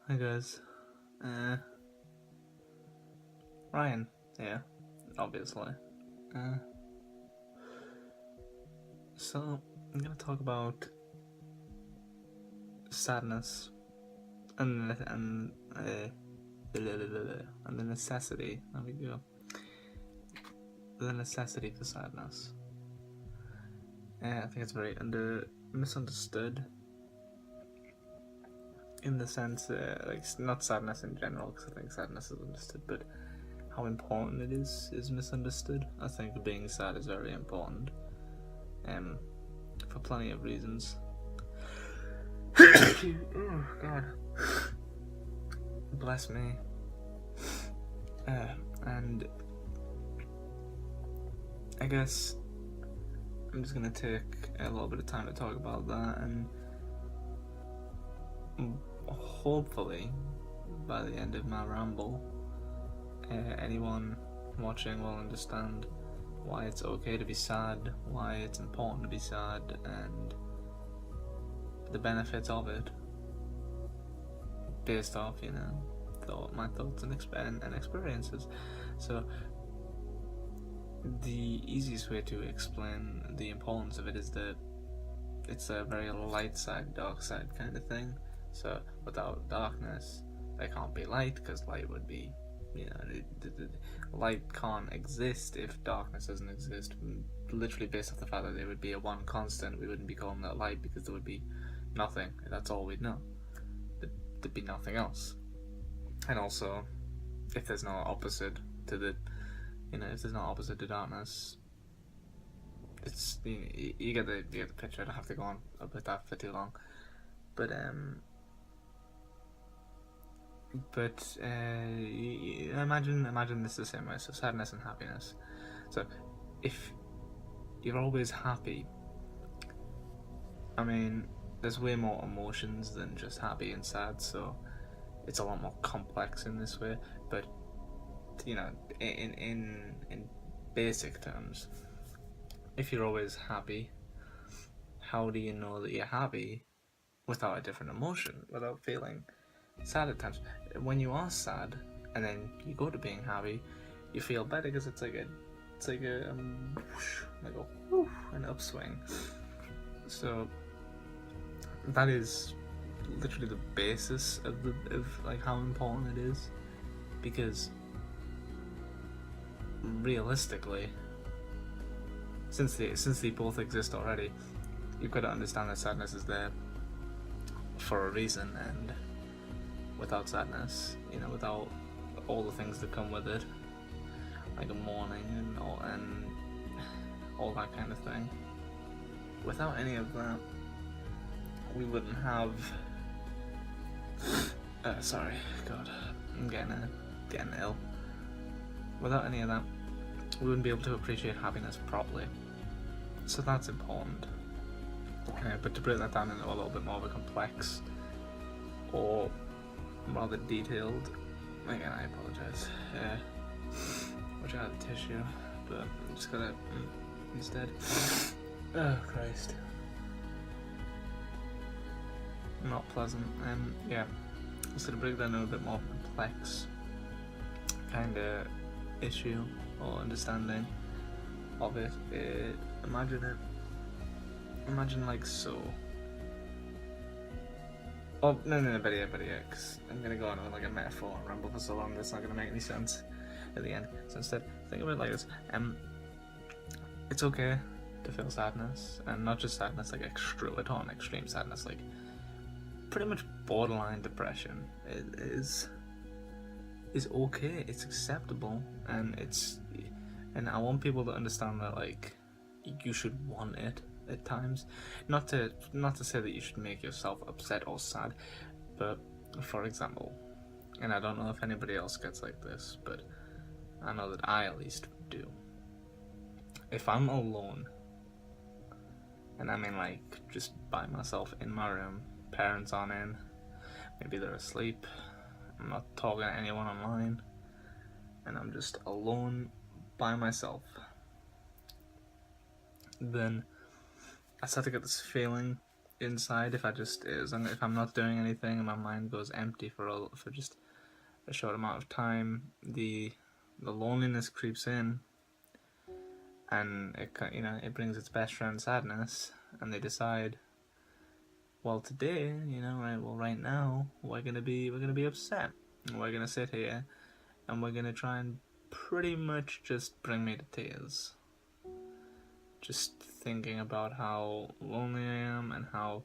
Hi guys. Uh, Ryan. Yeah, obviously. Uh, so I'm gonna talk about sadness and and the necessity. There we go. The necessity for sadness. I think it's very misunderstood. In the sense, like not sadness in general, because I think sadness is understood, but how important it is misunderstood. I think being sad is very important. For plenty of reasons. Oh God, bless me. And I guess I'm just gonna take a little bit of time to talk about that, and hopefully by the end of my ramble, anyone watching will understand why it's okay to be sad, why it's important to be sad, and the benefits of it, based off, my thoughts and experiences. So the easiest way to explain the importance of it is that it's a very light side, dark side kind of thing. So without darkness, there can't be light, because light would be, light can't exist if darkness doesn't exist. Literally based off the fact that there would be a one constant, we wouldn't be calling that light, because there would be nothing. That's all we'd know. There'd be nothing else. And also, if there's no opposite to the, if there's no opposite to darkness, it's you get the picture. I don't have to go on about that for too long, but imagine this the same way. So sadness and happiness. So if you're always happy, I mean, there's way more emotions than just happy and sad. So it's a lot more complex in this way. But in basic terms, if you're always happy, how do you know that you're happy without a different emotion, without feeling sad at times? When you are sad and then you go to being happy, you feel better, because it's like an upswing. So that is literally the basis of like how important it is, because realistically, since they both exist already, you've got to understand that sadness is there for a reason, and without sadness, without all the things that come with it, like a mourning and all that kind of thing, without any of that, we wouldn't have. Sorry, God, I'm getting ill. Without any of that, we wouldn't be able to appreciate happiness properly. So that's important. But to break that down into a little bit more of a complex or rather detailed, again, I apologise. Wish I had a tissue, but I'm just gonna instead. Oh Christ. Not pleasant. Yeah. So to break that down a bit more complex kind of issue or understanding of it, imagine like so. Oh no, better yet, because I'm gonna go on with like a metaphor and ramble for so long that's not gonna make any sense at the end. So instead, think of it like this: it's okay to feel sadness, and not just sadness like extreme sadness, like pretty much borderline depression. It is okay. It's acceptable, and I want people to understand that, like, you should want it at times. Not to say that you should make yourself upset or sad, but for example, and I don't know if anybody else gets like this, but I know that I at least do. If I'm alone, and I mean like just by myself in my room, parents aren't in, maybe they're asleep, I'm not talking to anyone online, and I'm just alone by myself, then I start to get this feeling inside, if if I'm not doing anything and my mind goes empty for just a short amount of time, the loneliness creeps in, and it brings its best friend sadness, and they decide, well, today, right now we're gonna be upset, and we're gonna sit here and we're gonna try and pretty much just bring me to tears, just thinking about how lonely I am, and how,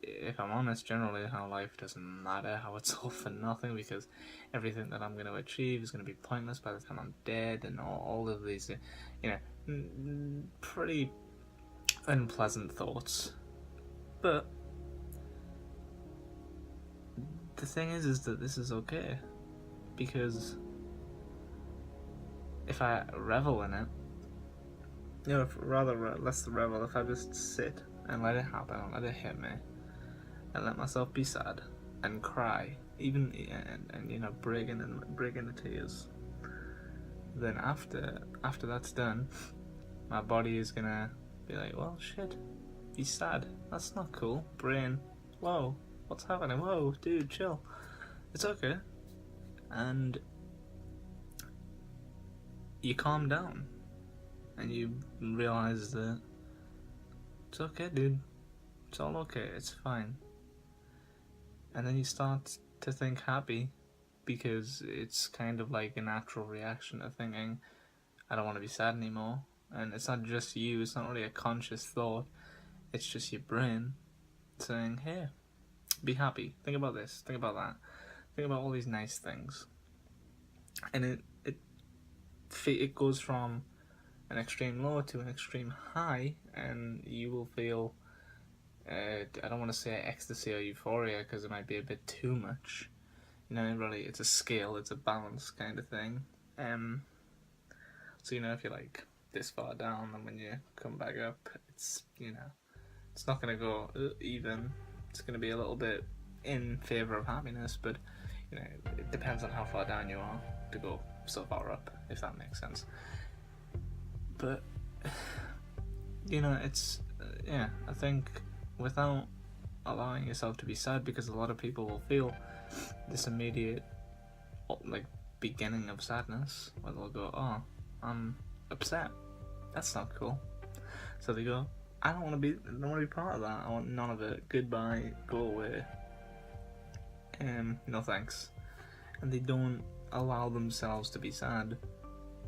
if I'm honest, generally how life doesn't matter, how it's all for nothing, because everything that I'm going to achieve is going to be pointless by the time I'm dead, and all of these, pretty unpleasant thoughts. But the thing is that this is okay, because if I revel in it, less the revel, if I just sit and let it happen, and let it hit me, and let myself be sad and cry, even and break into tears, then after that's done, my body is gonna be like, well, shit, be sad. That's not cool. Brain, whoa, what's happening? Whoa, dude, chill. It's okay. And you calm down, and you realize that it's okay, dude. It's all okay. It's fine. And then you start to think happy, because it's kind of like a natural reaction to thinking, I don't want to be sad anymore. And it's not just you, it's not really a conscious thought, it's just your brain saying, hey, be happy, think about this, think about that, think about all these nice things. And it goes from an extreme low to an extreme high, and you will feel, I don't want to say ecstasy or euphoria, because it might be a bit too much. Really, it's a scale, it's a balance kind of thing. So if you're like this far down, and when you come back up, it's it's not gonna go even. It's gonna be a little bit in favor of happiness, but it depends on how far down you are to go so far up, if that makes sense. But it's I think without allowing yourself to be sad, because a lot of people will feel this immediate beginning of sadness, where they'll go, oh, I'm upset, that's not cool. So they go, I don't want to be part of that, I want none of it, goodbye, go away, no thanks. And they don't allow themselves to be sad,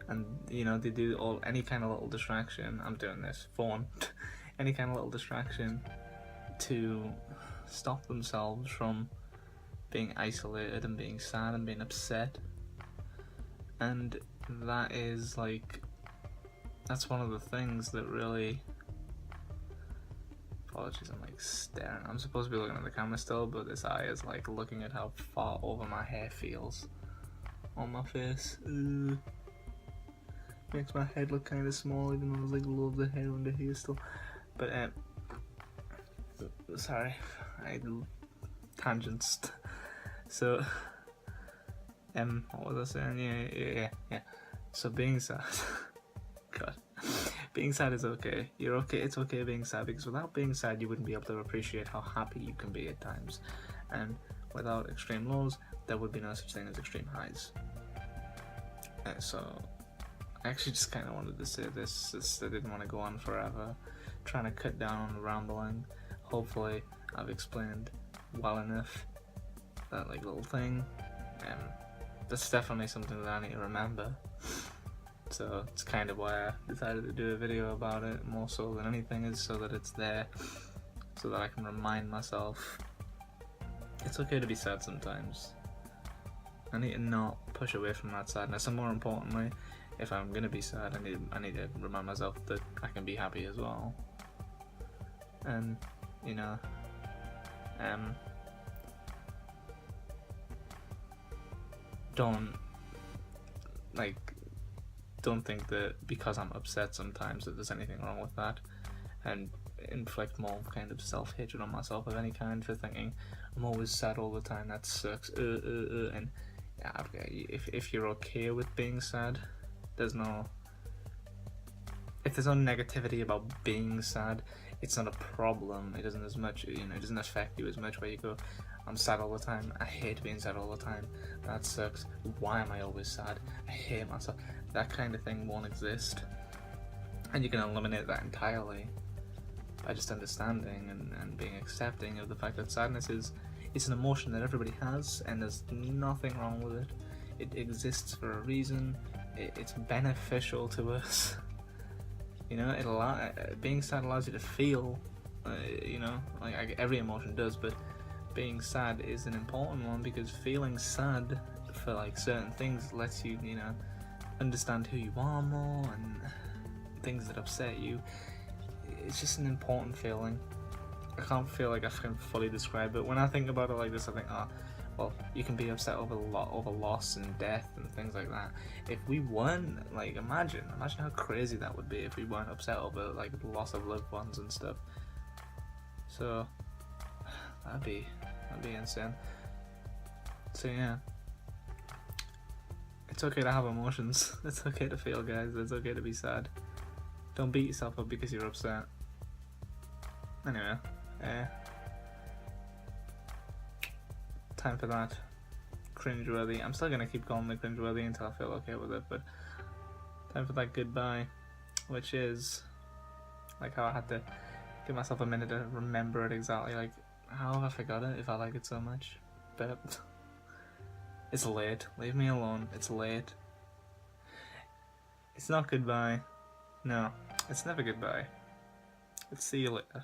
and they do any kind of little distraction. I'm doing this, phone. Any kind of little distraction to stop themselves from being isolated and being sad and being upset. And that's one of the things that really, apologies, I'm staring, I'm supposed to be looking at the camera still, but this eye is looking at how far over my hair feels on my face. Makes my head look kind of small, even though there's loads of hair under here still. But sorry, I tangents. So what was I saying? Yeah. So being sad, God, being sad is okay. You're okay. It's okay being sad, because without being sad, you wouldn't be able to appreciate how happy you can be at times, and without extreme lows, there would be no such thing as extreme highs. So I actually just kind of wanted to say this. I didn't want to go on forever, trying to cut down on the rambling. Hopefully, I've explained well enough that little thing. That's definitely something that I need to remember. So it's kind of why I decided to do a video about it, more so than anything, is so that it's there, so that I can remind myself it's okay to be sad sometimes. I need to not push away from that sadness, and more importantly, if I'm gonna be sad, I need to remind myself that I can be happy as well. And don't think that because I'm upset sometimes that there's anything wrong with that, and inflict more kind of self-hatred on myself of any kind for thinking I'm always sad all the time, that sucks, and if you're okay with being sad, if there's no negativity about being sad, it's not a problem. It doesn't as much, you know, it doesn't affect you as much where you go, I'm sad all the time, I hate being sad all the time, that sucks, why am I always sad, I hate myself. That kind of thing won't exist. And you can eliminate that entirely by just understanding and being accepting of the fact that sadness it's an emotion that everybody has, and there's nothing wrong with it. It exists for a reason. It's beneficial to us. You know, being sad allows you to feel. You know, like every emotion does, but being sad is an important one because feeling sad for like certain things lets you, you know, understand who you are more and things that upset you. It's just an important feeling. I can't feel like I can fully describe it. When I think about it like this, I think, oh, well, you can be upset over loss and death and things like that. If we weren't, like, imagine how crazy that would be if we weren't upset over like the loss of loved ones and stuff. So that'd be insane. So yeah, it's okay to have emotions. It's okay to feel, guys. It's okay to be sad. Don't beat yourself up because you're upset. Anyway, time for that. Cringeworthy. I'm still gonna keep calling it cringeworthy until I feel okay with it, but time for that goodbye, which is like how I had to give myself a minute to remember it exactly. Like, how have I forgot it if I like it so much? But it's late. Leave me alone. It's late. It's not goodbye. No, it's never goodbye. Let's see you later.